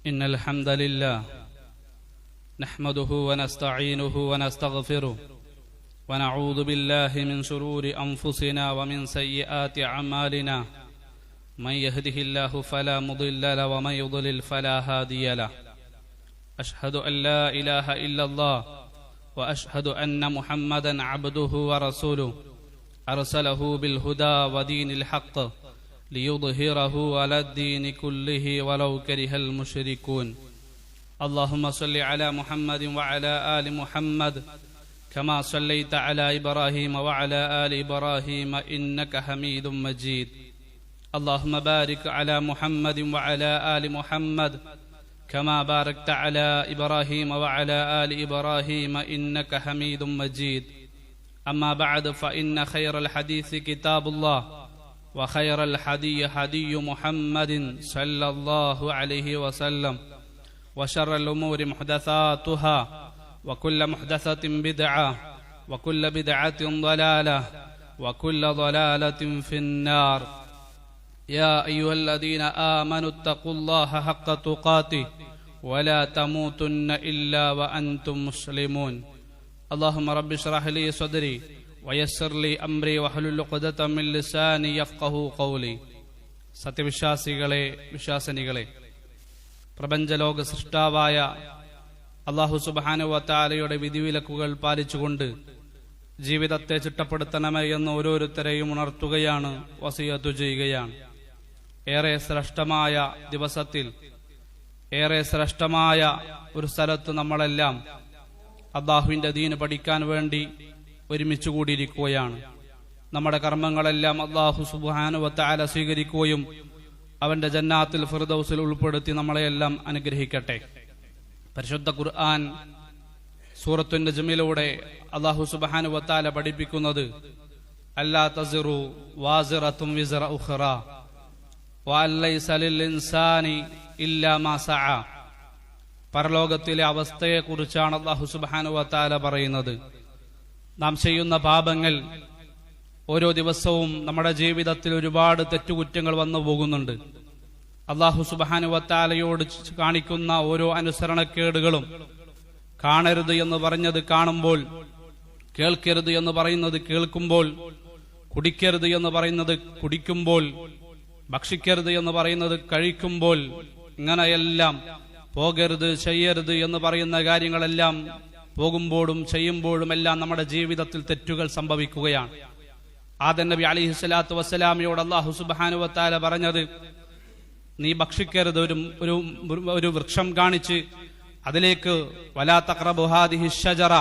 إن الحمد لله نحمده ونستعينه ونستغفره ونعوذ بالله من شرور أنفسنا ومن سيئات أعمالنا من يهده الله فلا مضل له ومن يضلل فلا هادي له أشهد أن لا إله إلا الله وأشهد أن محمدا عبده ورسوله أرسله بالهدى ودين الحق ليظهره على الدين كله ولو كره المشركون اللهم صل على محمد وعلى آل محمد كما صليت على إبراهيم وعلى آل إبراهيم إنك حميد مجيد اللهم بارك على محمد وعلى آل محمد كما باركت على إبراهيم وعلى آل إبراهيم إنك حميد مجيد أما بعد فإن خير الحديث كتاب الله وخير الحدي هدي محمد صلى الله عليه وسلم وشر الأمور محدثاتها وكل محدثة بدعة وكل بدعة ضلالة وكل ضلالة في النار يا أيها الذين آمنوا اتقوا الله حق تقاته ولا تموتن إلا وأنتم مسلمون اللهم رب اشرح لي صدري ويسر لي أمري واحلل عقدة من لساني يفقهوا قولي സത്യവിശ്വാസികളെ വിശ്വാസിനികളെ പ്രപഞ്ചലോക സൃഷ്ടാവായ അല്ലാഹു സുബ്ഹാനഹു വ തആലയുടെ വിധിവിലക്കുകൾ പാലിച്ചുകൊണ്ട് ജീവിതത്തെ ചിട്ടപ്പെടുത്തണമേ എന്ന് ഓരോരുത്തരെയും ഉണർത്തുകയാണ്, വസിയത്ത് ചെയ്യുകയാണ്. ഏറെ ശ്രേഷ്ഠമായ ദിവസത്തിൽ, ഏറെ ശ്രേഷ്ഠമായ ഒരു സ്ഥലത്ത് നമ്മളെല്ലാം അല്ലാഹുവിന്റെ ദീന് പഠിക്കാൻ വേണ്ടി ഒരുമിച്ച് കൂടിയിരിക്കുകയാണ്. നമ്മുടെ കർമ്മങ്ങളെല്ലാം അല്ലാഹു സുബ്ഹാനഹു വ തആല സ്വീകരിക്കുകയും അവന്റെ ജന്നാത്തുൽ ഫിർദൗസിൽ ഉൾപ്പെടുത്തി നമ്മളെയെല്ലാം അനുഗ്രഹിക്കട്ടെ. പരിശുദ്ധ ഖുർആൻ സൂറത്തുൻ നജ്മിലൂടെ അല്ലാഹു സുബ്ഹാനഹു വ തആല പഠിപ്പിക്കുന്നത് അല്ലാ തസിറു വാസിറത്തും വിസ്റ ഉഖറ വഅലൈസ ലിൽ ഇൻസാനി ഇല്ലാ മാ സഅ. പരലോകത്തിലെ അവസ്ഥയെക്കുറിച്ചാണ് അല്ലാഹു സുബ്ഹാനഹു വ തആല പറയുന്നത്. നാം ചെയ്യുന്ന പാപങ്ങൾ, ഓരോ ദിവസവും നമ്മുടെ ജീവിതത്തിൽ ഒരുപാട് തെറ്റുകുറ്റങ്ങൾ വന്നു പോകുന്നുണ്ട്. അല്ലാഹു സുബ്ഹാനഹു വ തആലയോട് കാണിക്കുന്ന ഓരോ അനുസരണക്കേടുകളും, കാണരുത് എന്ന് പറഞ്ഞത് കാണുമ്പോൾ, കേൾക്കരുത് എന്ന് പറയുന്നത് കേൾക്കുമ്പോൾ, കുടിക്കരുത് എന്ന് പറയുന്നത് കുടിക്കുമ്പോൾ, ഭക്ഷിക്കരുത് എന്ന് പറയുന്നത് കഴിക്കുമ്പോൾ, ഇങ്ങനെയെല്ലാം പോകരുത് ചെയ്യരുത് എന്ന് പറയുന്ന കാര്യങ്ങളെല്ലാം പോകുമ്പോഴും ചെയ്യുമ്പോഴും എല്ലാം നമ്മുടെ ജീവിതത്തിൽ തെറ്റുകൾ സംഭവിക്കുകയാണ്. ആദം നബി അലൈഹിസ്സലാത്തു വസ്സലാമിയോട് അല്ലാഹു സുബ്ഹാനഹു വ തആല പറഞ്ഞത്, നീ ഭക്ഷിക്കരുത്, ഒരു വൃക്ഷം കാണിച്ച് അതിലേക്ക് വലാ തഖറബു ഹാദിഹി ഷജറ,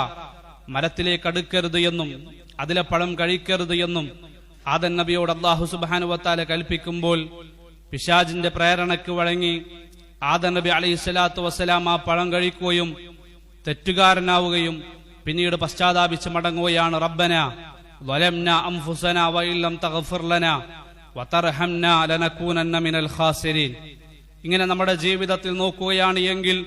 മരത്തിലേക്ക് അടുക്കരുത് എന്നും അതിലെ പഴം കഴിക്കരുത് എന്നും ആദം നബിയോട് അല്ലാഹു സുബ്ഹാനഹു വ തആല കൽപ്പിക്കുമ്പോൾ പിശാചിന്റെ പ്രേരണയ്ക്ക് വഴങ്ങി ആദം നബി അലൈഹിസ്സലാത്തു വസ്സലാം ആ പഴം കഴിക്കുകയും തെറ്റുകാരനാവുകയും പിന്നീട് പശ്ചാത്താപിച്ച് മടങ്ങുകയാണ്. റബ്ബനാ ളലംനാ അൻഫുസനാ വഇല്ലം തഗ്ഫിർ ലനാ വതർഹംനാ ലനകൂനന്ന മിനൽ ഖാസിരീൻ. ഇങ്ങനെ നമ്മുടെ ജീവിതത്തിൽ നോക്കുകയാണ് എങ്കിൽ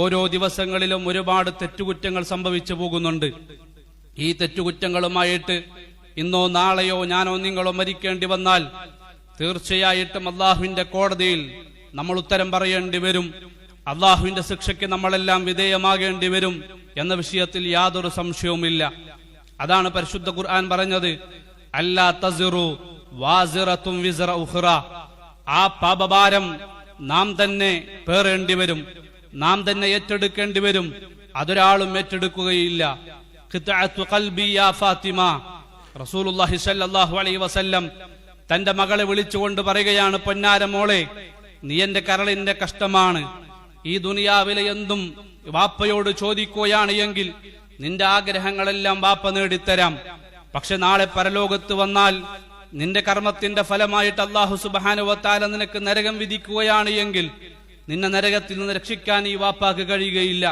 ഓരോ ദിവസങ്ങളിലും ഒരുപാട് തെറ്റുകുറ്റങ്ങൾ സംഭവിച്ചു പോകുന്നുണ്ട്. ഈ തെറ്റുകുറ്റങ്ങളുമായിട്ട് ഇന്നോ നാളെയോ ഞാനോ നിങ്ങളോ മരിക്കേണ്ടി വന്നാൽ തീർച്ചയായിട്ടും അല്ലാഹുവിന്റെ കോടതിയിൽ നമ്മൾ ഉത്തരം പറയേണ്ടി വരും. അല്ലാഹുവിന്റെ ശിക്ഷയ്ക്ക് നമ്മളെല്ലാം വിധേയമാകേണ്ടി വരും എന്ന വിഷയത്തിൽ യാതൊരു സംശയവുമില്ല. അതാണ് പരിശുദ്ധ ഖുർആൻ പറഞ്ഞത്, അല്ലാ തസിറു വാസിറത്തും വിസ്റ ഉഖറ. ആ പാപഭാരം നാം തന്നെ പേറേണ്ടി വരും, നാം തന്നെ ഏറ്റെടുക്കേണ്ടി വരും. അതൊരാളും ഏറ്റെടുക്കുകയില്ല. ഖിത്അത്തു ഖൽബി യാ ഫാത്തിമ. റസൂലുള്ളാഹി സ്വല്ലല്ലാഹു അലൈഹി വസല്ലം തന്റെ മകളെ വിളിച്ചുകൊണ്ട് പറയുകയാണ്, പൊന്നാര മോളെ, നീ എന്റെ കരളിന്റെ കഷ്ടമാണ്. ഈ ദുനിയാവിലെ എന്തും വാപ്പയോട് ചോദിക്കുകയാണ് എങ്കിൽ നിന്റെ ആഗ്രഹങ്ങളെല്ലാം വാപ്പ നേടിത്തരാം. പക്ഷെ നാളെ പരലോകത്ത് വന്നാൽ നിന്റെ കർമ്മത്തിന്റെ ഫലമായിട്ട് അല്ലാഹു സുബ്ഹാനഹു വ തആല നിനക്ക് നരകം വിധിക്കുകയാണ് എങ്കിൽ നിന്നെ നരകത്തിൽ നിന്ന് രക്ഷിക്കാൻ ഈ വാപ്പാക്ക് കഴിയുകയില്ല.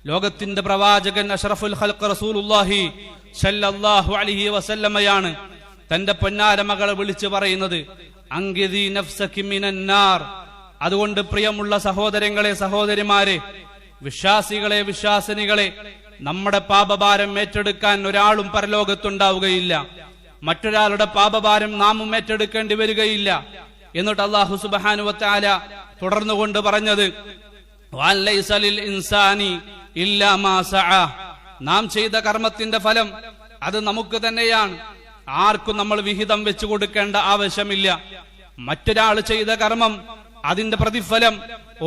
ലോകത്തിന്റെ പ്രവാചകൻ അഷ്റഫുൽ ഖൽഖ് റസൂലുള്ളാഹി സ്വല്ലല്ലാഹു അലൈഹി വസല്ലമയാണ് തന്റെ പൊന്നാര മകളെ വിളിച്ചു പറയുന്നത്, അൻഖിദി നഫ്സകി മിനൻ നാർ. അതുകൊണ്ട് പ്രിയമുള്ള സഹോദരങ്ങളെ, സഹോദരിമാരെ, വിശ്വാസികളെ, വിശ്വാസിനികളെ, നമ്മുടെ പാപഭാരം ഏറ്റെടുക്കാൻ ഒരാളും പരലോകത്തുണ്ടാവുകയില്ല. മറ്റൊരാളുടെ പാപഭാരം നാമും ഏറ്റെടുക്കേണ്ടി വരികയില്ല. എന്നിട്ട് അല്ലാഹു സുബ്ഹാനഹു വ തആല തുടർന്നുകൊണ്ട് പറഞ്ഞത്, വഅൻ ലൈസ ലിൽ ഇൻസാനി ഇല്ലാ മാ സഅ. നാം ചെയ്ത കർമ്മത്തിന്റെ ഫലം അത് നമുക്ക് തന്നെയാണ്. ആർക്കും നമ്മൾ വിഹിതം വെച്ചു കൊടുക്കേണ്ട ആവശ്യമില്ല. മറ്റൊരാൾ ചെയ്ത കർമ്മം അതിന്റെ പ്രതിഫലം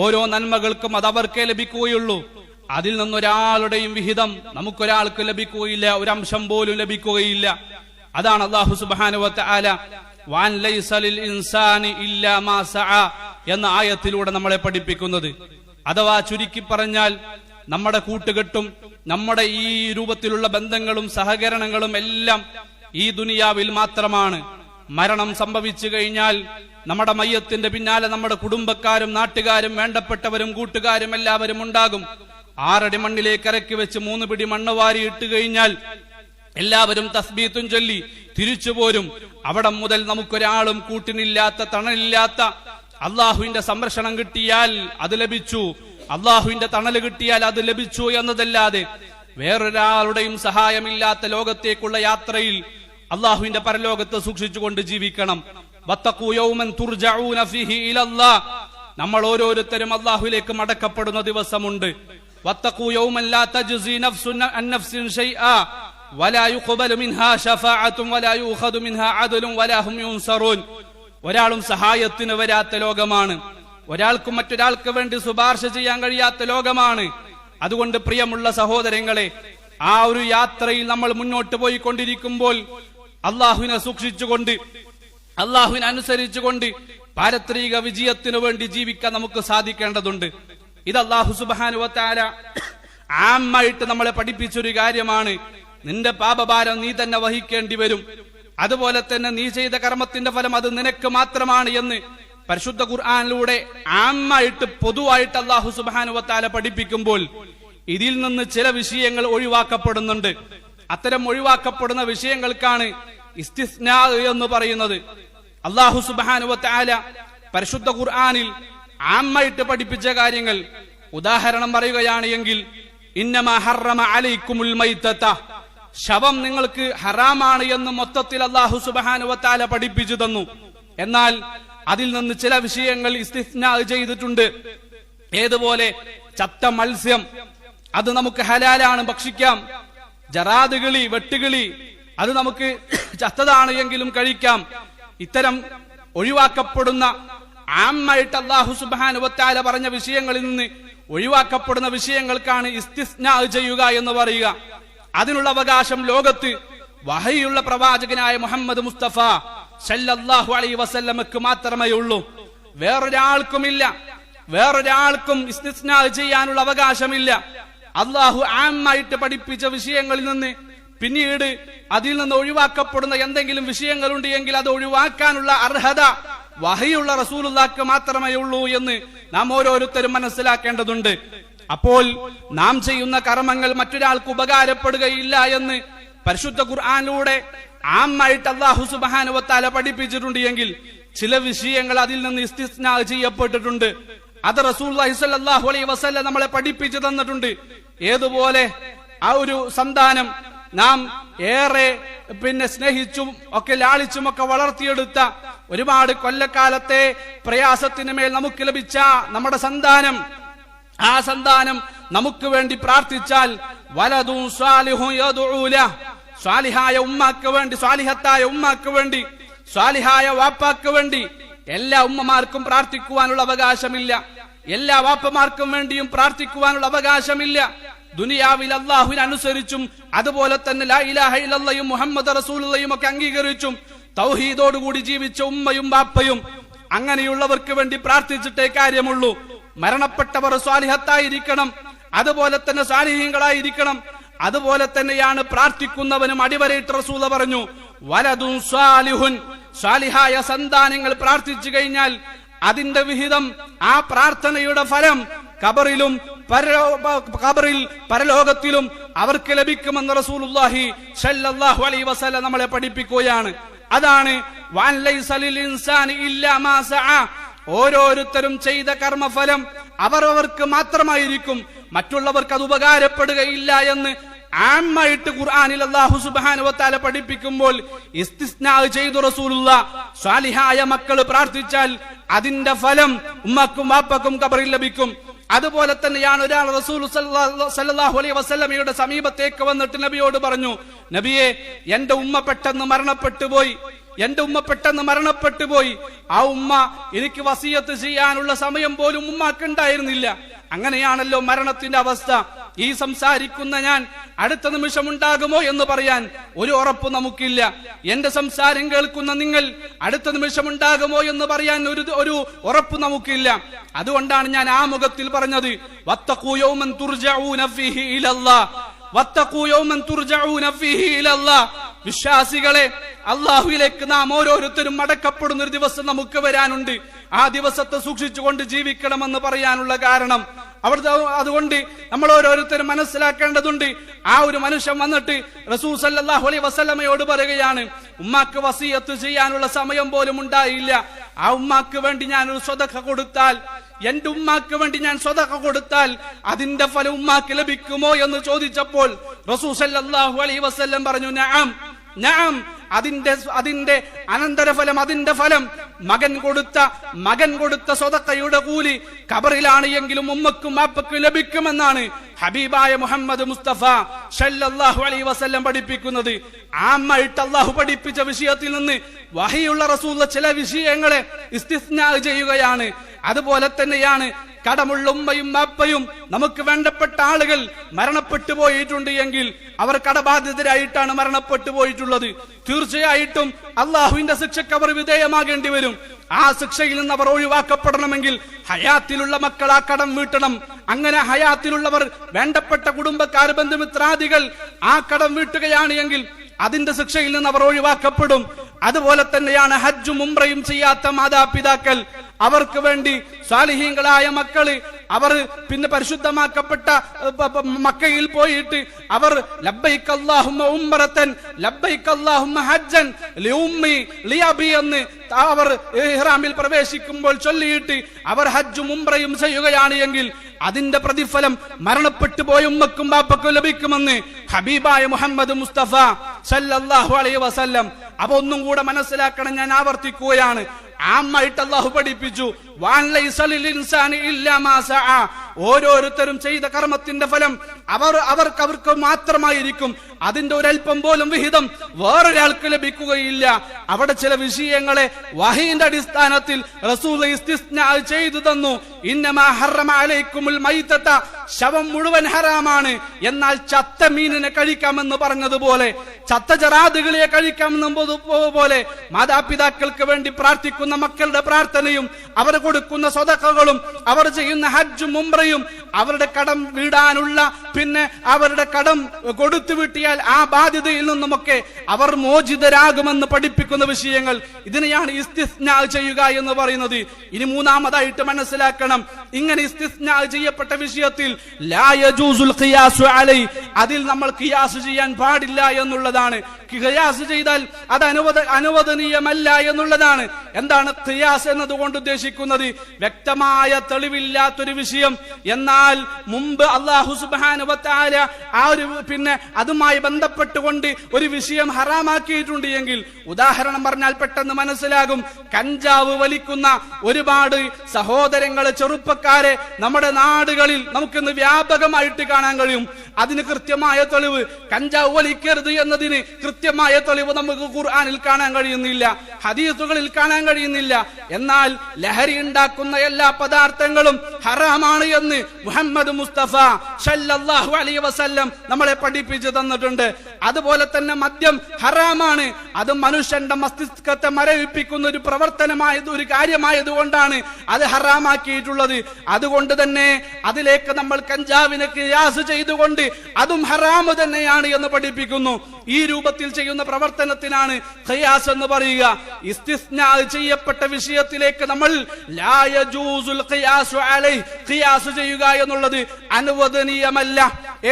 ഓരോ നന്മകൾക്കും അത് അവർക്കേ ലഭിക്കുകയുള്ളൂ. അതിൽ നിന്നൊരാളുടെയും വിഹിതം നമുക്കൊരാൾക്ക് ലഭിക്കുകയില്ല, ഒരംശം പോലും ലഭിക്കുകയില്ല. അതാണ് അല്ലാഹു സുബ്ഹാനഹു വ തആല വഅൻ ലൈസ ലിൽ ഇൻസാനി ഇല്ലാ മാ സഅ എന്ന ആയത്തിലൂടെ നമ്മളെ പഠിപ്പിക്കുന്നത്. അഥവാ ചുരുക്കി പറഞ്ഞാൽ നമ്മുടെ കൂട്ടുകെട്ടും നമ്മുടെ ഈ രൂപത്തിലുള്ള ബന്ധങ്ങളും സഹകരണങ്ങളും എല്ലാം ഈ ദുനിയാവിൽ മാത്രമാണ്. മരണം സംഭവിച്ചു കഴിഞ്ഞാൽ നമ്മുടെ മയ്യത്തിന്റെ പിന്നാലെ നമ്മുടെ കുടുംബക്കാരും നാട്ടുകാരും വേണ്ടപ്പെട്ടവരും കൂട്ടുകാരും എല്ലാവരും ഉണ്ടാകും. 6 അടി മണ്ണിലേക്ക് ഇറക്കി വെച്ച് 3 പിടി മണ്ണ് വാരി ഇട്ട് കഴിഞ്ഞാൽ എല്ലാവരും തസ്ബീത്തും ചൊല്ലി തിരിച്ചു പോരും. അവിടെ മുതൽ നമുക്കൊരാളും കൂട്ടിനില്ലാത്ത തണലില്ലാത്ത അള്ളാഹുവിന്റെ സംരക്ഷണം കിട്ടിയാൽ അത് ലഭിച്ചു, അള്ളാഹുവിന്റെ തണല് കിട്ടിയാൽ അത് ലഭിച്ചു എന്നതല്ലാതെ വേറൊരാളുടെയും സഹായമില്ലാത്ത ലോകത്തേക്കുള്ള യാത്രയിൽ അള്ളാഹുവിന്റെ പരലോകത്ത് സൂക്ഷിച്ചുകൊണ്ട് ജീവിക്കണം. വത്തഖൂ യൗമൻ തുർജഊന ഫീഹി ഇലല്ലാഹ്. നമ്മൾ ഓരോരുത്തരും അള്ളാഹുവിലേക്ക് മടക്കപ്പെടുന്ന ദിവസമുണ്ട്. വത്തഖൂ യൗമൻ ലാ തജ്സി നഫ്സുൻ അൻ നഫ്സിൻ ഷൈആ വലാ യുഖ്ബലു മിൻഹാ ശഫാഅത്തുൻ വലാ യുഖദു മിൻഹാ അദ്ലുൻ വലാ ഹും യുൻസറൂൻ. ഒരാളും സഹായത്തിന് വരാത്ത ലോകമാണ്. ഒരാൾക്കും മറ്റൊരാൾക്ക് വേണ്ടി ശുപാർശ ചെയ്യാൻ കഴിയാത്ത ലോകമാണ്. അതുകൊണ്ട് പ്രിയമുള്ള സഹോദരങ്ങളെ, ആ ഒരു യാത്രയിൽ നമ്മൾ മുന്നോട്ട് പോയിക്കൊണ്ടിരിക്കുമ്പോൾ അള്ളാഹുവിനെ സൂക്ഷിച്ചുകൊണ്ട് അള്ളാഹുവിനെ അനുസരിച്ചുകൊണ്ട് പാരത്രിക വിജയത്തിനു വേണ്ടി ജീവിക്കാൻ നമുക്ക് സാധിക്കേണ്ടതുണ്ട്. ഇത് അല്ലാഹു സുബ്ഹാനഹു വ തആല ആമായിട്ട് നമ്മളെ പഠിപ്പിച്ചൊരു കാര്യമാണ്. നിന്റെ പാപഭാരം നീ തന്നെ വഹിക്കേണ്ടി വരും. അതുപോലെ തന്നെ നീ ചെയ്ത കർമ്മത്തിന്റെ ഫലം അത് നിനക്ക് മാത്രമാണ് എന്ന് പരിശുദ്ധ ഖുർആനിലൂടെ ആമായിട്ട് പൊതുവായിട്ട് അല്ലാഹു സുബ്ഹാനഹു വ തആല പഠിപ്പിക്കുമ്പോൾ ഇതിൽ നിന്ന് ചില വിഷയങ്ങൾ ഒഴിവാക്കപ്പെടുന്നുണ്ട്. അത്തരം ഒഴിവാക്കപ്പെടുന്ന വിഷയങ്ങൾക്കാണ് ഇസ്തിസ്നാ എന്ന് പറയുന്നത്. അല്ലാഹു സുബ്ഹാനഹു വ തആല പരിശുദ്ധ ഖുർആനിൽ ആമായിട്ട് പഠിപ്പിച്ച കാര്യങ്ങൾ ഉദാഹരണം പറയുകയാണ് എങ്കിൽ, ഇന്നമാ ഹറമ അലൈക്കുമുൽ മൈതത, ശവം നിങ്ങൾക്ക് ഹറാമാണ് എന്ന് മൊത്തത്തിൽ അല്ലാഹു സുബ്ഹാനഹു വ തആല പഠിപ്പിച്ചു തന്നു. എന്നാൽ അതിൽ നിന്ന് ചില വിഷയങ്ങൾ ഇസ്തിസ്നാ ചെയ്തിട്ടുണ്ട്. ഏതുപോലെ ചത്ത മത്സ്യം അത് നമുക്ക് ഹലാലാണ്, ഭക്ഷിക്കാം. ജറാദ് കിളി, വെട്ടുകിളി അത് നമുക്ക് ചത്തതാണ് എങ്കിലും കഴിക്കാം. ഇത്തരം ഒഴിവാക്കപ്പെടുന്ന ആമായിട്ട് അല്ലാഹു സുബ്ഹാനഹു വ തആല പറഞ്ഞ വിഷയങ്ങളിൽ നിന്ന് ഒഴിവാക്കപ്പെടുന്ന വിഷയങ്ങൾക്കാണ് ഇസ്തിസ്നാ ചെയ്യുക എന്ന് പറയുക. അതിനുള്ള അവകാശം ലോകത്ത് വഹയുള്ള പ്രവാചകനായ മുഹമ്മദ് മുസ്തഫ സല്ലല്ലാഹു അലൈഹി വസല്ലമക്ക് മാത്രമേ ഉള്ളൂ. വേറൊരാൾക്കുമില്ല. വേറൊരാൾക്കും ഇസ്തിസ്നാ ചെയ്യാനുള്ള അവകാശമില്ല. അള്ളാഹു ആമായിട്ട് പഠിപ്പിച്ച വിഷയങ്ങളിൽ നിന്ന് പിന്നീട് അതിൽ നിന്ന് ഒഴിവാക്കപ്പെടുന്ന എന്തെങ്കിലും വിഷയങ്ങളുണ്ട് എങ്കിൽ അത് ഒഴിവാക്കാനുള്ള അർഹത വഹയുള്ള റസൂലുള്ളാഹിക്ക് മാത്രമേ ഉള്ളൂ എന്ന് നാം ഓരോരുത്തരും മനസ്സിലാക്കേണ്ടതുണ്ട്. അപ്പോൾ നാം ചെയ്യുന്ന കർമ്മങ്ങൾ മറ്റൊരാൾക്ക് ഉപകാരപ്പെടുകയില്ല എന്ന് പരിശുദ്ധ ഖുർആനിലൂടെ ആമായിട്ട് അല്ലാഹു സുബ്ഹാനഹു വ തആല പഠിപ്പിച്ചിട്ടുണ്ട് എങ്കിൽ ചില വിഷയങ്ങൾ അതിൽ നിന്ന് ഇസ്തിസ്നാ ചെയ്യപ്പെട്ടിട്ടുണ്ട്. അത് റസൂലുള്ളാഹി സ്വല്ലല്ലാഹു അലൈഹി വസല്ലം നമ്മളെ പഠിപ്പിച്ചു തന്നിട്ടുണ്ട്. ഏതുപോലെ ആ ഒരു സന്താനം നാം ഏറെ സ്നേഹിച്ചും ഒക്കെ ലാളിച്ചും ഒക്കെ വളർത്തിയെടുത്ത ഒരുപാട് കൊല്ലക്കാലത്തെ പ്രയാസത്തിന് മേൽ നമുക്ക് ലഭിച്ച നമ്മുടെ സന്താനം, ആ സന്താനം നമുക്ക് വേണ്ടി പ്രാർത്ഥിച്ചാൽ വലദുൻ സ്വാലിഹുൻ യദ്ഉ ലഹു, സ്വാലിഹായ ഉമ്മാക്ക് വേണ്ടി, സ്വാലിഹത്തായ ഉമ്മാക്ക് വേണ്ടി, സ്വാലിഹായ വാപ്പാക്ക് വേണ്ടി എല്ലാ ഉമ്മമാർക്കും പ്രാർത്ഥിക്കുവാനുള്ള അവകാശമില്ല. എല്ലാ വാപ്പമാർക്കും വേണ്ടിയും പ്രാർത്ഥിക്കുവാനുള്ള അവകാശമില്ല. ദുനിയാവിൽ അല്ലാഹുവിനെ അനുസരിച്ചും അതുപോലെ തന്നെ ലാ ഇലാഹ ഇല്ലല്ലാഹും മുഹമ്മദ് റസൂലുള്ളാഹിയും ഒക്കെ അംഗീകരിച്ചും തൗഹീദോടുകൂടി ജീവിച്ച ഉമ്മയും ബാപ്പയും അങ്ങനെയുള്ളവർക്ക് വേണ്ടി പ്രാർത്ഥിച്ചിട്ടേ കാര്യമുള്ളൂ. മരണപ്പെട്ടവർ സ്വാലിഹത്തായിരിക്കണം, അതുപോലെ തന്നെ സ്വാലിഹീങ്ങളായിരിക്കണം. അതുപോലെ തന്നെയാണ് പ്രാർത്ഥിക്കുന്നവനും. അടിവരയിട്ട് റസൂൽ പറഞ്ഞു, വലദുൻ സ്വാലിഹുൻ, സ്വാലിഹായ സന്താനങ്ങൾ പ്രാർത്ഥിച്ചു കഴിഞ്ഞാൽ അതിന്റെ വിഹിതം, ആ പ്രാർത്ഥനയുടെ ഫലം ഖബറിൽ പരലോകത്തിലും അവർക്ക് ലഭിക്കുമെന്ന് റസൂലുള്ളാഹി സ്വല്ലല്ലാഹു അലൈഹി വസല്ലം നമ്മളെ പഠിപ്പിക്കുകയാണ്. അതാണ് വഅൻ ലൈസ ലിൽ ഇൻസാനി ഇല്ലാ മാ സഅ. ഓരോരുത്തരും ചെയ്ത കർമ്മഫലം അവരവർക്ക് മാത്രമായിരിക്കും, മറ്റുള്ളവർക്ക് അത് ഉപകാരപ്പെടുകയില്ല എന്ന് ആമായിട്ട് ഖുർആനിൽ അല്ലാഹു സുബ്ഹാനഹു വ തആല പഠിപ്പിക്കുമ്പോൾ ഇസ്തിസ്നാ ചെയ്തു റസൂലുള്ളാഹ്. സ്വാലിഹായ മക്കൾ പ്രാർത്ഥിച്ചാൽ അതിന്റെ ഫലം ഉമ്മക്കും വാപ്പക്കും ഖബറിൽ ലഭിക്കും. അതുപോലെ തന്നെയാണ് ഒരാൾ റസൂൽ സല്ലല്ലാഹു അലൈഹി വസല്ലമയുടെ സമീപത്തേക്ക് വന്നിട്ട് നബിയോട് പറഞ്ഞു, നബിയെ, എന്റെ ഉമ്മ പെട്ടെന്ന് മരണപ്പെട്ടു പോയി. ആ ഉമ്മ എനിക്ക് വസിയത്ത് ചെയ്യാനുള്ള സമയം പോലും ഉമ്മാക്ക് ഉണ്ടായിരുന്നില്ല. അങ്ങനെയാണല്ലോ മരണത്തിന്റെ അവസ്ഥ. ഈ സംസാരിക്കുന്ന ഞാൻ അടുത്ത നിമിഷം ഉണ്ടാകുമോ എന്ന് പറയാൻ ഒരു ഉറപ്പ് നമുക്കില്ല. എന്റെ സംസാരം കേൾക്കുന്ന നിങ്ങൾ അടുത്ത നിമിഷം ഉണ്ടാകുമോ എന്ന് പറയാൻ ഒരു ഉറപ്പ് നമുക്കില്ല. അതുകൊണ്ടാണ് ഞാൻ ആ മുഖത്തിൽ പറഞ്ഞത്, വത്തഖൂ യൗമൻ തുർജഊന ഫീഹി ഇലല്ലാഹ്, വത്തഖൂ യൗമൻ തുർജഊന ഫീഹി ഇലല്ലാഹ്. വിശ്വാസികളെ, അള്ളാഹുവിലേക്ക് നാം ഓരോരുത്തരും മടക്കപ്പെടുന്ന ഒരു ദിവസം നമുക്ക് വരാനുണ്ട്. ആ ദിവസത്തെ സൂക്ഷിച്ചുകൊണ്ട് ജീവിക്കണമെന്ന് പറയാനുള്ള കാരണം അതുകൊണ്ട് നമ്മൾ ഓരോരുത്തരും മനസ്സിലാക്കേണ്ടതുണ്ട്. ആ ഒരു മനുഷ്യൻ വന്നിട്ട് റസൂൽ സല്ലല്ലാഹു അലൈഹി വസല്ലമയോട് പറയുകയാണ്, ഉമ്മാക്ക് വസിയത്ത് ചെയ്യാനുള്ള സമയം പോലും ഉണ്ടായില്ല. ആ ഉമ്മാക്ക് വേണ്ടി ഞാൻ ഒരു സ്വതഖ കൊടുത്താൽ, എന്റെ ഉമ്മാക്ക് വേണ്ടി ഞാൻ സ്വതഖ കൊടുത്താൽ അതിന്റെ ഫലം ഉമ്മാക്ക് ലഭിക്കുമോ എന്ന് ചോദിച്ചപ്പോൾ റസൂൽ സല്ലല്ലാഹു അലൈഹി വസല്ലം പറഞ്ഞു, നഅം, അതിന്റെ അനന്തരഫലം, അതിന്റെ ഫലം മകൻ കൊടുത്ത സ്വതക്കയുടെ കൂലി ഖബറിലാണ് എങ്കിലും ഉമ്മക്കും വാപ്പക്കും ലഭിക്കുമെന്നാണ് ഹബീബായ മുഹമ്മദ് മുസ്തഫ സല്ലല്ലാഹു അലൈഹി വസല്ലം പഠിപ്പിക്കുന്നത്. ആമായിട്ട് അല്ലാഹു പഠിപ്പിച്ച വിഷയത്തിൽ നിന്ന് വഹിയുള്ള റസൂൽ ചില വിഷയങ്ങളെ ഇസ്തിസ്നാ ചെയ്യുകയാണ്. അതുപോലെ തന്നെയാണ് കടമുള്ള ഉമ്മയും വാപ്പയും നമുക്ക് വേണ്ടപ്പെട്ട ആളുകൾ മരണപ്പെട്ടു പോയിട്ടുണ്ട് എങ്കിൽ അവർ കടബാധിതരായിട്ടാണ് മരണപ്പെട്ടു പോയിട്ടുള്ളത്. തീർച്ചയായിട്ടും അള്ളാഹുവിന്റെ ശിക്ഷയ്ക്ക് അവർ വിധേയമാകേണ്ടി വരും. ആ ശിക്ഷയിൽ നിന്ന് അവർ ഒഴിവാക്കപ്പെടണമെങ്കിൽ ഹയാത്തിലുള്ള മക്കൾ ആ കടം വീട്ടണം. അങ്ങനെ ഹയാത്തിലുള്ളവർ, വേണ്ടപ്പെട്ട കുടുംബക്കാർ, ബന്ധുമിത്രാദികൾ ആ കടം വീട്ടുകയാണ് എങ്കിൽ അതിന്റെ ശിക്ഷയിൽ നിന്ന് അവർ ഒഴിവാക്കപ്പെടും. അതുപോലെ തന്നെയാണ് ഹജ്ജും ഉംറയും ചെയ്യാത്ത മാതാപിതാക്കൾ, അവർക്ക് വേണ്ടി സാലിഹീങ്ങളായ മക്കള്, അവർ പിന്നെ പരിശുദ്ധമാക്കപ്പെട്ട മക്കയിൽ പോയിട്ട് അവർ ലബ്ബൈക അല്ലാഹുമ്മ ഉംറതൻ ലബ്ബൈക അല്ലാഹുമ്മ ഹജ്ജൻ ലിഉമ്മി ലിഅബി എന്ന് അവർ ഇഹ്റാമിൽ പ്രവേശിക്കുമ്പോൾ ചൊല്ലിയിട്ട് അവർ ഹജ്ജും ഉംറയും ചെയ്യുകയാണ് എങ്കിൽ അതിന്റെ പ്രതിഫലം മരണപ്പെട്ടു പോയ ഉമ്മക്കും ബാപ്പക്കും ലഭിക്കുമെന്ന് ഹബീബായ മുഹമ്മദ് മുസ്തഫ സല്ലല്ലാഹു അലൈഹി വസല്ലം. അപ്പൊ ഒന്നും കൂടെ മനസ്സിലാക്കണം, ഞാൻ ആവർത്തിക്കുകയാണ്. ആമായിട്ട് അല്ലാഹു പഠിപ്പിച്ചു, ഓരോരുത്തരും ചെയ്ത കർമ്മത്തിന്റെ ഫലം അവർക്ക് മാത്രമായിരിക്കും. അതിന്റെ ഒരൽപ്പം പോലും വിഹിതം വേറൊരാൾക്ക് ലഭിക്കുകയില്ല. അവിടെ ചില വിഷയങ്ങളെ വഹീന്റെ അടിസ്ഥാനത്തിൽ റസൂൽ ഇസ്തിസ്നാ ചെയ്തു തന്നു. ഇന്നമാ ഹറമ അലൈക്കുമുൽ മൈതത, ശവം മുഴുവൻ ഹറാമാണ്, എന്നാൽ ചത്ത മീനിനെ കഴിക്കാമെന്ന് പറഞ്ഞതുപോലെ, ചത്ത ജറാദുകളെ കഴിക്കാമെന്നതുപോലെ മാതാപിതാക്കൾക്ക് വേണ്ടി പ്രാർത്ഥിക്കുന്ന മക്കളുടെ പ്രാർത്ഥനയും അവർ കൊടുക്കുന്ന സ്വതക്കകളും അവർ ചെയ്യുന്ന ഹജ്ജും ഉംറയും അവരുടെ കടം വീടാനുള്ള, പിന്നെ അവരുടെ കടം കൊടുത്തു വീട്ടിയാൽ ആ ബാധ്യതയിൽ നിന്നുമൊക്കെ അവർ മോചിതരാകുമെന്ന് പഠിപ്പിക്കുന്ന വിഷയങ്ങൾ, ഇതിനെയാണ് ഇസ്തിസ്നാ ചെയ്യുക എന്ന് പറയുന്നത്. ഇനി മൂന്നാമതായിട്ട് മനസ്സിലാക്കണം, ഇങ്ങനെ ഇസ്തിസ്നാ ചെയ്യപ്പെട്ട വിഷയത്തിൽ ലാ യജൂസുൽ ഖിയാസു അലൈ, അതിൽ നമ്മൾ ഖിയാസ് ചെയ്യാൻ പാടില്ല എന്നുള്ളതാണ്. ഖിയാസ് ചെയ്താൽ അത് അനുവദനീയമല്ല എന്നുള്ളതാണ്. എന്താണ് ഖിയാസ് എന്നതുകൊണ്ട് ഉദ്ദേശിക്കുന്നത്? വ്യക്തമായ തെളിവില്ലാത്തൊരു വിഷയം, എന്നാൽ മുമ്പ് അല്ലാഹു സുബ്ഹാനഹു വ തആല ആ ഒരു പിന്നെ അതുമായി ബന്ധപ്പെട്ടുകൊണ്ട് ഒരു വിഷയം ഹറാമാക്കിയിട്ടുണ്ട് എങ്കിൽ, ഉദാഹരണം പറഞ്ഞാൽ പെട്ടെന്ന് മനസ്സിലാകും. കഞ്ചാവ് വലിക്കുന്ന ഒരുപാട് സഹോദരങ്ങളെ, ചെറുപ്പക്കാരെ നമ്മുടെ നാടുകളിൽ നമുക്കിന്ന് വ്യാപകമായിട്ട് കാണാൻ കഴിയും. അതിന് കൃത്യമായ തെളിവ്, കഞ്ചാവ് വലിക്കരുത് എന്നതിന് കൃത്യമായ തെളിവ് നമുക്ക് ഖുർആനിൽ കാണാൻ കഴിയുന്നില്ല, ഹദീസുകളിൽ കാണാൻ കഴിയുന്നില്ല. എന്നാൽ ലഹരി ഉണ്ടാക്കുന്ന എല്ലാ പദാർത്ഥങ്ങളും ഹറാമാണ് എന്ന് മുഹമ്മദ് മുസ്തഫ സല്ലല്ലാഹു അലൈഹി വസല്ലം നമ്മളെ പഠിപ്പിച്ചു തന്നിട്ടുണ്ട്. അതുപോലെ തന്നെ മദ്യം ഹറാമാണ്. അത് മനുഷ്യന്റെ മസ്തിഷ്കത്തെ മരവിപ്പിക്കുന്ന ഒരു ഒരു കാര്യമായതുകൊണ്ടാണ് അത് ഹറാമാക്കിയിട്ടുള്ളത്. അതുകൊണ്ട് തന്നെ അതിലേക്ക് നമ്മൾ കഞ്ചാവിനെ ഖിയാസ് ചെയ്തുകൊണ്ട് അതും ഹറാമ് തന്നെയാണ് എന്ന് പഠിപ്പിക്കുന്നു. ഈ രൂപത്തിൽ ചെയ്യുന്ന പ്രവർത്തനത്തിനാണ് ഖിയാസ് എന്ന് പറയുക. ഇസ്തിസ്നാ ചെയ്യപ്പെട്ട വിഷയത്തിലേക്ക് നമ്മൾ ലാ യജൂസുൽ ഖിയാസു അലൈഹി, ഖിയാസ് ചെയ്യുക എന്നുള്ളത് അനുവദനീയമല്ല.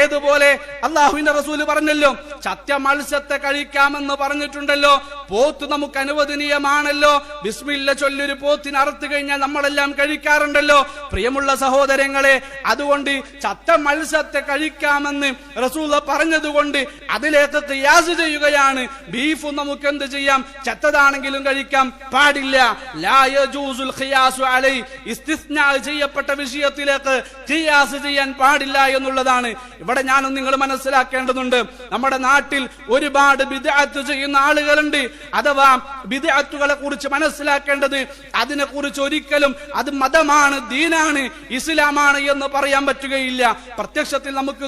ഏതുപോലെ അല്ലാഹുവിന്റെ റസൂൽ പറഞ്ഞല്ലോ, ചത്ത മത്സ്യത്തെ കഴിക്കാമെന്ന് പറഞ്ഞിട്ടുണ്ടല്ലോ. പോത്ത് നമുക്ക് അനുവദനീയമാണല്ലോ. ബിസ്മില്ല ചൊല്ലൊരു പോത്തിന് അറുത്തു കഴിഞ്ഞാൽ നമ്മളെല്ലാം കഴിക്കാറുണ്ടല്ലോ. പ്രിയമുള്ള സഹോദരങ്ങളെ, അതുകൊണ്ട് ചത്ത മത്സ്യത്തെ കഴിക്കാമെന്ന് റസൂൽ പറഞ്ഞതുകൊണ്ട് അതിലേക്ക് ഖിയാസ് ചെയ്യുകയാണ്. ബീഫ് നമുക്ക് എന്ത് ചെയ്യാം? ചത്തതാണെങ്കിലും കഴിക്കാം, പാടില്ല. ലാ യജൂസുൽ ഖിയാസു അലൈഹി, ഇസ്തിസ്നാ ചെയ്യപ്പെട്ട വിഷയത്തിലേക്ക് ഖിയാസ് ചെയ്യാൻ പാടില്ല എന്നുള്ളതാണ്. ഇവിടെ ഞാനും നിങ്ങൾ മനസ്സിലാക്കേണ്ടതുണ്ട്. നമ്മുടെ നാട്ടിൽ ഒരുപാട് ബിദ്അത്ത് ചെയ്യുന്ന ആളുകളുണ്ട്. അഥവാ ബിദ്അത്തുകളെ കുറിച്ച് മനസ്സിലാക്കേണ്ടത്, അതിനെ കുറിച്ച് ഒരിക്കലും അത് മതമാണ്, ദീനാണ്, ഇസ്ലാമാണ് എന്ന് പറയാൻ പറ്റുകയില്ല. പ്രത്യക്ഷത്തിൽ നമുക്ക്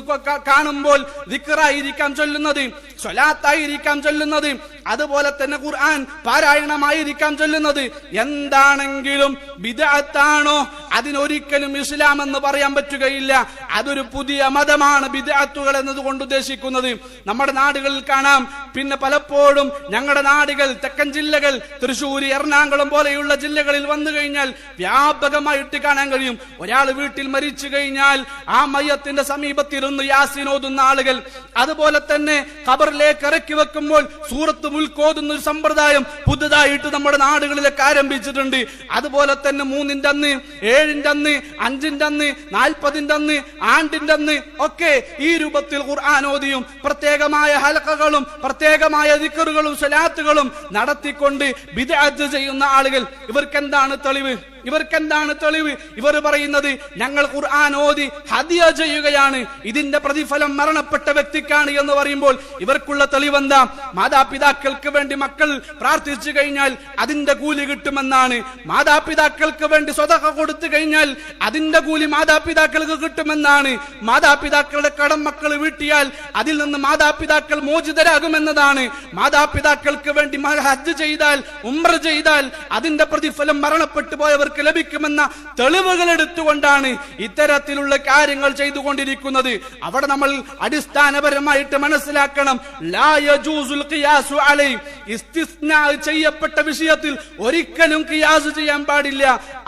കാണുമ്പോൾ ദിക്റായിരിക്കാം ചൊല്ലുന്നത്, സ്വലാത്തായിരിക്കാം ചൊല്ലുന്നത്, അതുപോലെ തന്നെ ഖുർആൻ പാരായണമായിരിക്കാം ചൊല്ലുന്നത്. എന്താണെങ്കിലും ബിദ്അത്താണോ അതിനൊരിക്കലും ഇസ്ലാം എന്ന് പറയാൻ പറ്റുകയില്ല. അതൊരു പുതിയ മതമാണ് ബിദ്അത്തുകൾ എന്നതുകൊണ്ട് ഉദ്ദേശിക്കുന്നത്. നമ്മുടെ നാടുകളിൽ കാണാം. പിന്നെ പലപ്പോഴും ഞങ്ങളുടെ നാടുകൾ, തെക്കൻ ജില്ലകൾ, തൃശ്ശൂർ, എറണാകുളം പോലെയുള്ള ജില്ലകളിൽ വന്നു കഴിഞ്ഞാൽ വ്യാപകമായിട്ട് കാണാൻ കഴിയും. ഒരാൾ വീട്ടിൽ മരിച്ചു കഴിഞ്ഞാൽ ആ മയ്യത്തിന്റെ സമീപത്തിരുന്ന് യാസീൻ ഓതുന്ന ആളുകൾ. അതുപോലെ തന്നെ ഖബറിലേക്ക് ഇറക്കി വെക്കുമ്പോൾ സൂറത്ത് മുൽക്ക് ഓതുന്ന ഒരു സമ്പ്രദായം പുതുതായിട്ട് നമ്മുടെ നാടുകളിലേക്ക് ആരംഭിച്ചിട്ടുണ്ട്. അതുപോലെ തന്നെ 3-ന്റെ അന്ന്, 7-ന്റെ അന്ന്, 5-ന്റെ അന്ന്, 40-ന്റെ അന്ന്, ആണ്ടിന്റെ അന്ന് ഒക്കെ ഈ രൂപത്തിൽ ഖുർആൻ ഓതിയും പ്രത്യേകമായ ഹൽഖകളും പ്രത്യേകമായ ദിക്റുകളും സ്വലാത്തുകളും നടത്തിക്കൊണ്ട് ബിദ്അത്ത് ചെയ്യുന്ന ആളുകൾ. ഇവർക്കെന്താണ് തെളിവ്? ഇവർ പറയുന്നത് ഞങ്ങൾ ഖുർആൻ ഓതി ഹദിയ ചെയ്യുകയാണ്, ഇതിന്റെ പ്രതിഫലം മരണപ്പെട്ട വ്യക്തിക്കാണ് എന്ന് പറയുമ്പോൾ ഇവർക്കുള്ള തെളിവെന്താ? മാതാപിതാക്കൾക്ക് വേണ്ടി മക്കൾ പ്രാർത്ഥിച്ചു കഴിഞ്ഞാൽ അതിന്റെ കൂലി കിട്ടുമെന്നാണ്. മാതാപിതാക്കൾക്ക് വേണ്ടി സ്വതഖ കൊടുത്തു കഴിഞ്ഞാൽ അതിന്റെ കൂലി മാതാപിതാക്കൾക്ക് കിട്ടുമെന്നാണ്. മാതാപിതാക്കളുടെ കടം മക്കൾ വീട്ടിയാൽ അതിൽ നിന്ന് മാതാപിതാക്കൾ മോചിതരാകുമെന്നതാണ്. മാതാപിതാക്കൾക്ക് വേണ്ടി ഹജ്ജ് ചെയ്താൽ, ഉംറ ചെയ്താൽ അതിന്റെ പ്രതിഫലം മരണപ്പെട്ടു പോയവർക്ക് ലഭിക്കുമെന്ന തെളിവുകൾ എടുത്തുകൊണ്ടാണ് ഇത്തരത്തിലുള്ള കാര്യങ്ങൾ ചെയ്തുകൊണ്ടിരിക്കുന്നത്. അവിടെ നമ്മൾ അടിസ്ഥാനപരമായിട്ട് മനസ്സിലാക്കണം, ലാ യജൂസുൽ ഖിയാസു അലൈഹി, ഇസ്തിസ്നാ ചെയ്യപ്പെട്ട വിഷയത്തിൽ ഒരിക്കലും ഖിയാസ് ചെയ്യാൻ പാടില്ല.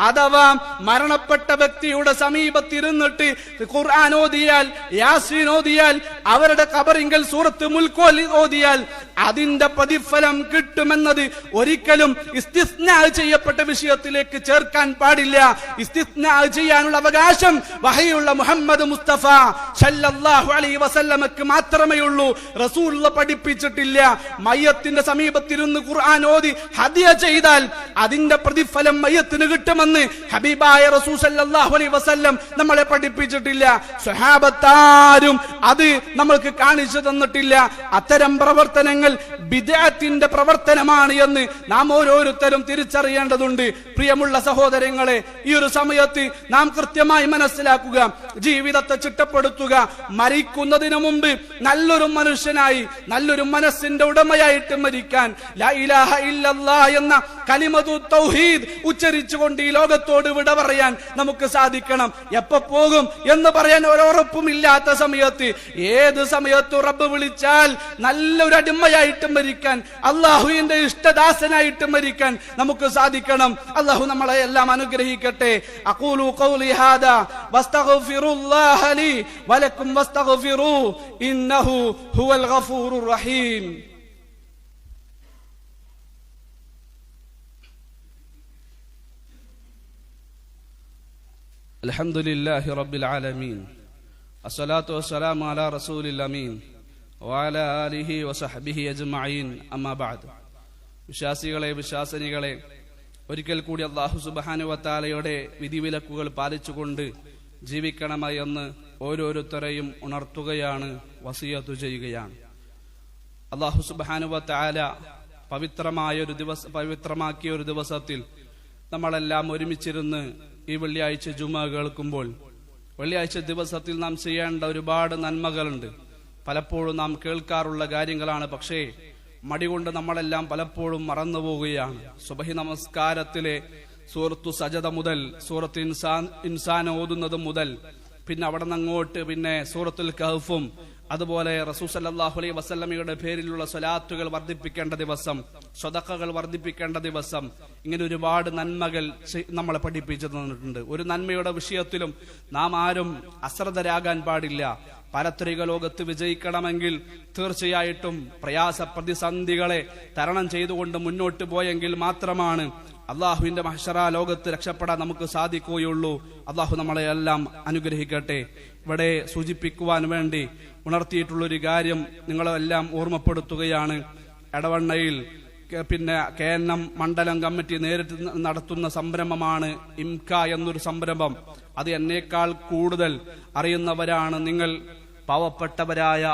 അഥവാ മരണപ്പെട്ട വ്യക്തിയുടെ സമീപത്തിരുന്നിട്ട് ഖുർആൻ ഓതിയാൽ, യാസീൻ ഓതിയാൽ, അവരുടെ ഖബറിങ്കൽ സൂറത്ത് മുൽക്ക് ഓതിയാൽ അതിന്റെ പ്രതിഫലം കിട്ടുമെന്നത് ഒരിക്കലും ഇസ്തിസ്നാ ചെയ്യപ്പെട്ട വിഷയത്തിലേക്ക് ചേർക്കാൻ പാടില്ല. ഇസ്തിസ്നാ ചെയ്യാനുള്ള അവകാശം വഹയുള്ള മുഹമ്മദ് മുസ്തഫ സല്ലല്ലാഹു അലൈഹി വസല്ലമക്ക് മാത്രമേ ഉള്ളൂ. റസൂലുള്ള പഠിപ്പിച്ചിട്ടില്ല. മയ്യത്തിന്റെ സമീപത്തിരുന്ന് ഖുർആൻ ഓതി ഹദിയ ചെയ്താൽ അതിന്റെ പ്രതിഫലം മയ്യത്തിന് കിട്ടുമെന്ന് ഹബീബായ റസൂൽ സല്ലല്ലാഹു അലൈഹി വസല്ലം നമ്മളെ പഠിപ്പിച്ചിട്ടില്ല. സ്വഹാബത്താരും അത് നമ്മൾക്ക് കാണിച്ചു തന്നിട്ടില്ല. അത്തരം പ്രവർത്തനങ്ങൾ ബിദ്അത്തിന്റെ പ്രവർത്തനമാണ് എന്ന് നാം ഓരോരുത്തരും തിരിച്ചറിയേണ്ടതുണ്ട്. പ്രിയമുള്ള സഹോദരങ്ങളെ, ഈ ഒരു സമയത്ത് നാം കൃത്യമായി മനസ്സിലാക്കുക, ജീവിതത്തെ ചിട്ടപ്പെടുത്തുക. മരിക്കുന്നതിന് മുമ്പ് നല്ലൊരു മനുഷ്യനായി, നല്ലൊരു മനസ്സിന്റെ ഉടമയായിട്ട് മരിക്കാൻ ലാ ഇലാഹ ഇല്ലല്ലാഹ് എന്ന കലിമതു തൗഹീദ് ഉച്ചരിച്ചുകൊണ്ട് ഈ ലോകത്തോട് വിട പറയാൻ നമുക്ക് സാധിക്കണം. എപ്പോ പോകും എന്ന് പറയാൻ ഒരുറപ്പുമില്ലാത്ത സമയത്ത്, ഏത് സമയത്തും റബ്ബ് വിളിച്ചാൽ നല്ലൊരു അടിമയായിട്ട് മരിക്കാൻ, അള്ളാഹുവിന്റെ ഇഷ്ടദാസനായിട്ട് മരിക്കാൻ നമുക്ക് സാധിക്കണം. അള്ളാഹു നമ്മളെ എല്ലാം അനുഗ്രഹിക്കട്ടെ. അഖൂലു ഖൗലി ഹാദാ വസ്തഗ്ഫിറുല്ലാഹ ലി വലക്കും വസ്തഗ്ഫിറൂ ഇന്നഹു ഹുവൽ ഗഫൂറുർ റഹീം. അൽഹംദുലില്ലാഹി റബ്ബിൽ ആലമീൻ അസ്സലാത്തു വസ്സലാമു അലാ റസൂലിൽ അമീൻ വഅലാ ആലിഹി വസഹ്ബിഹി അജ്മഈൻ അമ്മാ ബഅദ്. വിശ്വാസികളെ, വിശ്വാസിനികളെ, ഒരിക്കൽ കൂടി അല്ലാഹു സുബ്ഹാനഹു വ തആലയുടെ വിധിവിലക്കുകൾ പാലിച്ചുകൊണ്ട് ജീവിക്കണമായി എന്ന് ഓരോരുത്തരെയും ഉണർത്തുകയാണ്, വസിയത്ത് ചെയ്യുകയാണ്. അല്ലാഹു സുബ്ഹാനഹു വ തആല പവിത്രമാക്കിയ ഒരു ദിവസത്തിൽ നമ്മളെല്ലാം ഒരുമിച്ചിരുന്ന് ഈ വെള്ളിയാഴ്ച ജുമുഅ കേൾക്കുമ്പോൾ, വെള്ളിയാഴ്ച ദിവസത്തിൽ നാം ചെയ്യേണ്ട ഒരുപാട് നന്മകളുണ്ട്. പലപ്പോഴും നാം കേൾക്കാറുള്ള കാര്യങ്ങളാണ്. പക്ഷേ മടികൊണ്ട് നമ്മളെല്ലാം പലപ്പോഴും മറന്നുപോവുകയാണ്. സുബഹി നമസ്കാരത്തിലെ സൂറത്തു സജദ മുതൽ സൂറത്ത് ഇൻസാൻ ഓതുന്നത് മുതൽ പിന്നെ അവിടെ നിന്ന് അങ്ങോട്ട് പിന്നെ സൂറത്തുൽ കഹ്ഫും അതുപോലെ റസൂൽ സല്ലല്ലാഹു അലൈഹി വസല്ലമയുടെ പേരിലുള്ള സ്വലാത്തുകൾ വർദ്ധിപ്പിക്കേണ്ട ദിവസം, സ്വദഖകൾ വർദ്ധിപ്പിക്കേണ്ട ദിവസം, ഇങ്ങനെ ഒരുപാട് നന്മകൾ നമ്മളെ പഠിപ്പിച്ചു തന്നിട്ടുണ്ട്. ഒരു നന്മയുടെ വിഷയത്തിലും നാം ആരും അശ്രദ്ധരാകാൻ പാടില്ല. പാരത്രിക ലോകത്ത് വിജയിക്കണമെങ്കിൽ തീർച്ചയായിട്ടും പ്രയാസ പ്രതിസന്ധികളെ തരണം ചെയ്തുകൊണ്ട് മുന്നോട്ട് പോയെങ്കിൽ മാത്രമാണ് അള്ളാഹുവിന്റെ മഹ്ശറ ലോകത്ത് രക്ഷപ്പെടാൻ നമുക്ക് സാധിക്കുകയുള്ളൂ. അള്ളാഹു നമ്മളെ എല്ലാം അനുഗ്രഹിക്കട്ടെ. ഇവിടെ സൂചിപ്പിക്കുവാൻ വേണ്ടി ഉണർത്തിയിട്ടുള്ളൊരു കാര്യം നിങ്ങളെല്ലാം ഓർമ്മപ്പെടുത്തുകയാണ്. എടവണ്ണയിൽ KNM മണ്ഡലം കമ്മിറ്റി നേരിട്ട് നടത്തുന്ന സംരംഭമാണ് ഇംക എന്നൊരു സംരംഭം. അത് എന്നേക്കാൾ കൂടുതൽ അറിയുന്നവരാണ് നിങ്ങൾ. പാവപ്പെട്ടവരായ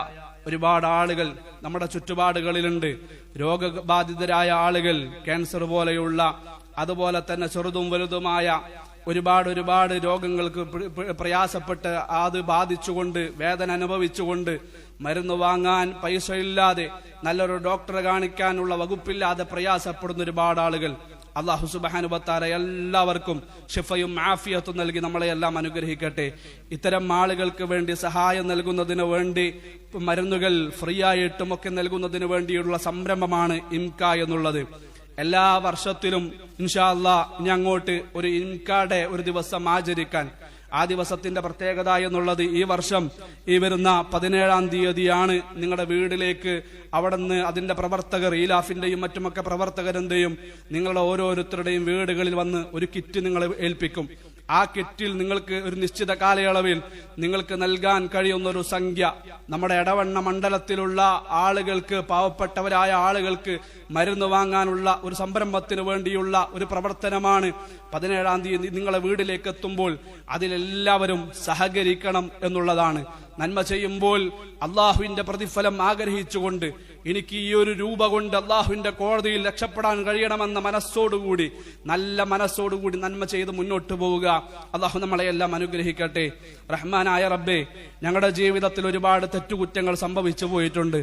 ഒരുപാട് ആളുകൾ നമ്മുടെ ചുറ്റുപാടുകളിലുണ്ട്. രോഗബാധിതരായ ആളുകൾ, ക്യാൻസർ പോലെയുള്ള, അതുപോലെ തന്നെ ചെറുതും വലുതുമായ ഒരുപാട് രോഗങ്ങൾക്ക് പ്രയാസപ്പെട്ട് അത് ബാധിച്ചുകൊണ്ട് വേദന അനുഭവിച്ചുകൊണ്ട് മരുന്ന് വാങ്ങാൻ പൈസ ഇല്ലാതെ, നല്ലൊരു ഡോക്ടറെ കാണിക്കാനുള്ള വകുപ്പില്ലാതെ പ്രയാസപ്പെടുന്ന ഒരുപാട് ആളുകൾ. അല്ലാഹു സുബ്ഹാനഹു വ തആല എല്ലാവർക്കും ശിഫയും ആഫിയത്തും നൽകി നമ്മളെയെല്ലാം അനുഗ്രഹിക്കട്ടെ. ഇത്തരം ആളുകൾക്ക് വേണ്ടി സഹായം നൽകുന്നതിന് വേണ്ടി, മരുന്നുകൾ ഫ്രീ ആയിട്ടും ഒക്കെ നൽകുന്നതിന് വേണ്ടിയുള്ള സംരംഭമാണ് ഇംക എന്നുള്ളത്. എല്ലാ വർഷത്തിലും ഇൻഷാ അല്ലാഹ് ഇനി അങ്ങോട്ട് ഒരു ഇംകയുടെ ഒരു ദിവസം ആചരിക്കാൻ, ആ ദിവസത്തിന്റെ പ്രത്യേകത എന്നുള്ളത് ഈ വർഷം ഈ വരുന്ന 17-ാം തീയതിയാണ് നിങ്ങളുടെ വീട്ടിലേക്ക് അവിടുന്ന് അതിന്റെ പ്രവർത്തകർ, ഈലാഫിന്റെയും മറ്റുമൊക്കെ പ്രവർത്തകരെന്തെയും നിങ്ങളുടെ ഓരോരുത്തരുടെയും വീടുകളിൽ വന്ന് ഒരു കിറ്റ് നിങ്ങളെ ഏൽപ്പിക്കും. ആ കിറ്റിൽ നിങ്ങൾക്ക് ഒരു നിശ്ചിത കാലയളവിൽ നിങ്ങൾക്ക് നൽകാൻ കഴിയുന്ന ഒരു സംഖ്യ നമ്മുടെ എടവണ്ണ മണ്ഡലത്തിലുള്ള ആളുകൾക്ക്, പാവപ്പെട്ടവരായ ആളുകൾക്ക് മരുന്ന് വാങ്ങാനുള്ള ഒരു സംരംഭത്തിന് വേണ്ടിയുള്ള ഒരു പ്രവർത്തനമാണ്. 17-ാം തീയതി നിങ്ങളെ വീട്ടിലേക്ക് എത്തുമ്പോൾ അതിലെല്ലാവരും സഹകരിക്കണം എന്നുള്ളതാണ്. നന്മ ചെയ്യുമ്പോൾ അള്ളാഹുവിന്റെ പ്രതിഫലം ആഗ്രഹിച്ചുകൊണ്ട് എനിക്ക് ഈ ഒരു രൂപ കൊണ്ട് അള്ളാഹുവിന്റെ കോടതിയിൽ രക്ഷപ്പെടാൻ കഴിയണമെന്ന മനസ്സോടുകൂടി, നല്ല മനസ്സോടുകൂടി നന്മ ചെയ്ത് മുന്നോട്ട് പോവുക. അള്ളാഹു നമ്മളെയെല്ലാം അനുഗ്രഹിക്കട്ടെ. റഹ്മാനായ റബ്ബേ, ഞങ്ങളുടെ ജീവിതത്തിൽ ഒരുപാട് തെറ്റുകുറ്റങ്ങൾ സംഭവിച്ചു പോയിട്ടുണ്ട്.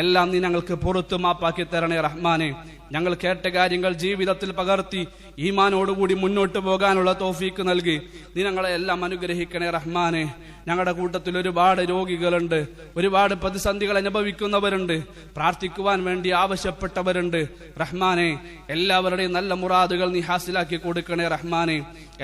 എല്ലാം നീ ഞങ്ങൾക്ക് പുറത്തു മാപ്പാക്കി തരണേ റഹ്മാനെ. ഞങ്ങൾ കേട്ട കാര്യങ്ങൾ ജീവിതത്തിൽ പകർത്തി ഈമാനോടുകൂടി മുന്നോട്ട് പോകാനുള്ള തൗഫീക്ക് നൽകി നീ ഞങ്ങളെ എല്ലാം അനുഗ്രഹിക്കണേ റഹ്മാനെ. ഞങ്ങളുടെ കൂട്ടത്തിൽ ഒരുപാട് രോഗികളുണ്ട്, ഒരുപാട് പ്രതിസന്ധികൾ അനുഭവിക്കുന്നവരുണ്ട്, പ്രാർത്ഥിക്കുവാൻ വേണ്ടി ആവശ്യപ്പെട്ടവരുണ്ട്. റഹ്മാനെ, എല്ലാവരുടെയും നല്ല മുറാദുകൾ നീ ഹാസിലാക്കി കൊടുക്കണേ റഹ്മാനെ.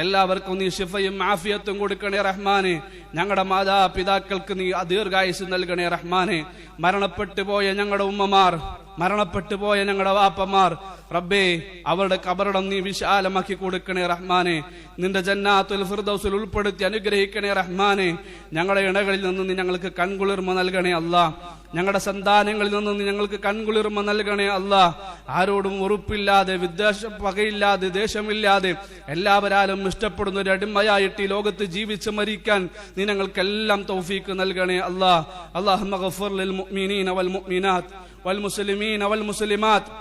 എല്ലാവർക്കും നീ ശിഫയും ആഫിയത്തും കൊടുക്കണേ റഹ്മാനെ. ഞങ്ങളുടെ മാതാപിതാക്കൾക്ക് നീ ദീർഘായുസ് നൽകണേ റഹ്മാനെ. മരണപ്പെട്ടു പോയ ഞങ്ങളുടെ ഉമ്മമാർ, മരണപ്പെട്ടു പോയ ഞങ്ങളുടെ വാപ്പമാർ, റബ്ബേ, അവരുടെ ഖബറിടം നീ വിശാലമാക്കി കൊടുക്കണേ റഹ്മാനെ. നിന്റെ ജന്നാത്തുൽ ഫിർദൗസിൽ ഉൾപ്പെടുത്തി അനുഗ്രഹിക്കണേ റഹ്മാനെ. ഞങ്ങളുടെ ഇണകളിൽ നിന്ന് നീ ഞങ്ങൾക്ക് കൺകുളിർമ നൽകണേ അല്ലാ. ഞങ്ങളുടെ സന്താനങ്ങളിൽ നിന്ന് നീ ഞങ്ങൾക്ക് കൺകുളിർമ നൽകണേ അല്ലാ. ആരോടും ഉറപ്പില്ലാതെ, പകയില്ലാതെ, ദേഷ്യമില്ലാതെ എല്ലാവരാലും ഇഷ്ടപ്പെടുന്ന ഒരു അടിമയായിട്ട് ഈ ലോകത്ത് ജീവിച്ച് മരിക്കാൻ നീ ഞങ്ങൾക്കെല്ലാം തൗഫീക്ക് നൽകണേ അല്ലാ. അല്ലാഹുമ്മ ഗഫിർ ലിൽ മുഅ്മിനീന വൽ മുഅ്മിനാത്ത് വൽ മുസ്ലിമീന വൽ മുസ്ലിമാത്ത്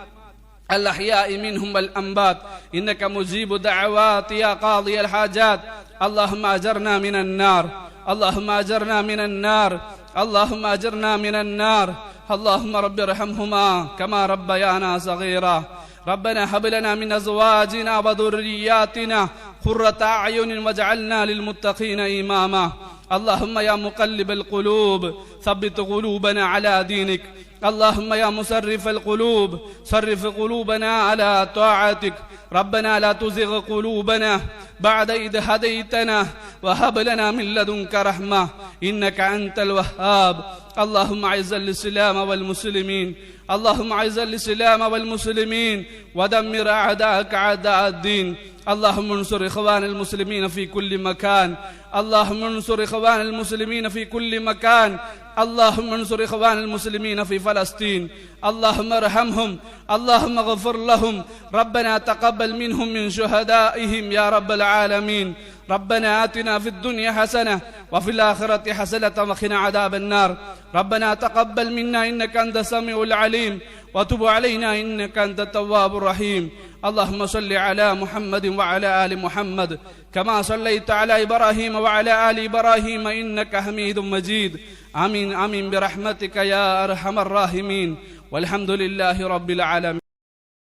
الأحياء منهم والأموات إنك مجيب دعوات يا قاضي الحاجات. اللهم أجرنا من النار، اللهم أجرنا من النار، اللهم أجرنا من النار. اللهم رب ارحمهما كما ربيانا صغيرا. ربنا هب لنا من أزواجنا وذرياتنا قرة أعين واجعلنا للمتقين إماما. اللهم يا مقلب القلوب ثبت قلوبنا على دينك. اللهم يا مصرف القلوب صرف قلوبنا على طاعتك. ربنا لا تزغ قلوبنا بعد إذ هديتنا وهب لنا من لدنك رحمة إنك أنت الوهاب. اللهم أعز الإسلام والمسلمين، اللهم أعز الإسلام والمسلمين ودمر أعداءك أعداء الدين. اللهم انصر إخوان المسلمين في كل مكان، اللهم انصر إخوان المسلمين في كل مكان. اللهم انصر إخوان المسلمين في فلسطين، اللهم ارحمهم، اللهم اغفر لهم. ربنا تقبل منهم من شهدائهم يا رب العالمين. ربنا آتنا في الدنيا حسنة وفي الآخرة حسنة وقنا عذاب النار. ربنا تقبل منا إنك أنت السميع العليم وتب علينا إنك أنت التواب الرحيم. اللهم صل على محمد وعلى آل محمد كما صليت على إبراهيم وعلى آل إبراهيم إنك حميد مجيد. آمين آمين برحمتك يا أرحم الراحمين والحمد لله رب العالمين.